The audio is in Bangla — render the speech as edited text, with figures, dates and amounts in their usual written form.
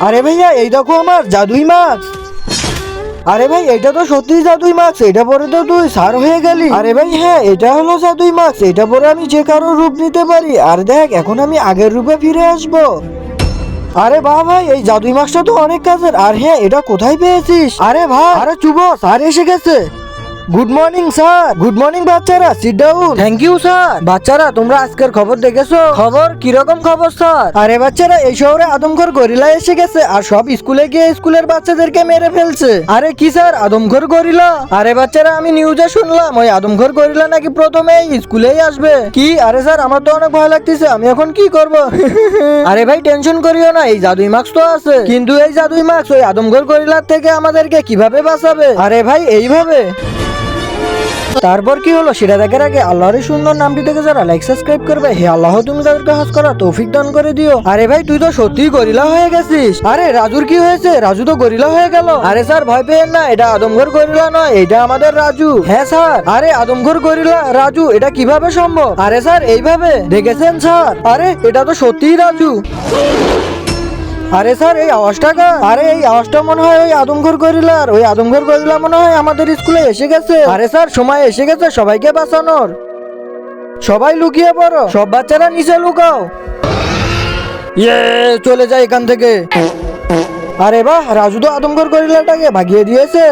আরে ভাইয়া এই দেখো আমার জাদুই মাস্ক। আরে ভাই এটা তো সত্যি জাদুই মাস্ক, এটা পরে তো তুই স্যার হয়ে গেলি। আরে ভাই হ্যাঁ, এটা হলো জাদুই মাস্ক, এটা পরে আমি যে কারো রূপ নিতে পারি। আর দেখ এখন আমি আগের রূপে ফিরে আসবো। আরে বাহ ভাই, এই জাদুই মাস্কটা তো অনেক কাজের। আর হ্যাঁ, এটা কোথায় পেয়েছিস? আরে ভাই, আরে চুপ, স্যার এসে গেছে। Good morning sir. Good morning বাচ্চারা, sit down. Thank you sir. বাচ্চারা তোমরা আজকের খবর দেখেছো? খবর কিরকম খবর স্যার? আরে বাচ্চারা, এই শহরে আদমখোর গরিলা এসে গেছে আর সব স্কুলে গিয়ে স্কুলের বাচ্চাদেরকে মেরে ফেলছে। আরে কি স্যার, আদমখোর গরিলা? আরে বাচ্চারা আমি নিউজে শুনলাম ওই আদমখোর গরিলা নাকি প্রথমে এই স্কুলেই আসবে। কি? আরে স্যার আমার তো অনেক ভয় লাগতেছে, আমি এখন কি করব? আরে ভাই টেনশন করিও না, এই জাদুই মাস্ক তো আছে। কিন্তু এই জাদুই মাস্ক ওই আদমখোর গরিলার থেকে আমাদেরকে কিভাবে বাঁচাবে? আরে ভাই এইভাবে। তারপর কি হলো সেটা দেখার আগে আল্লাহর এই সুন্দর নামটি থেকে যারা লাইক সাবস্ক্রাইব করবে, হে আল্লাহ তুমি তাদেরকে হজ করা তৌফিক দান করে দিও। আরে ভাই তুই তো সত্যিই গরিলা হয়ে গেছিস। আরে রাজুর কি হয়েছে? রাজু তো গরিলা হয়ে গেল। আরে স্যার ভয় পেয়েন না, এটা আদমখোর গরিলা নয়, এটা আমাদের রাজু। হ্যাঁ স্যার। আরে আদমখোর গরিলা রাজু, এটা কিভাবে সম্ভব? আরে স্যার এইভাবে দেখেছেন স্যার? আরে এটা তো সত্যিই রাজু। আরে স্যার এই আওয়াজটা কার? আরে এই আওয়াজটা মনে হয় ওই আদমখোর গরিলার। ওই আদমখোর গরিলা মনে হয় আমাদের স্কুলে এসে গেছে। আরে স্যার সময় এসে গেছে সবাইকে বাঁচানোর। সবাই লুকিয়ে পড়ো, সব বাচ্চারা নিচে লুকাও। ইয়ে, চলে যায় এখান থেকে। আরে বাহ, রাজু তো আদমখোর গরিলাটাকে ভাগিয়ে দিয়েছে।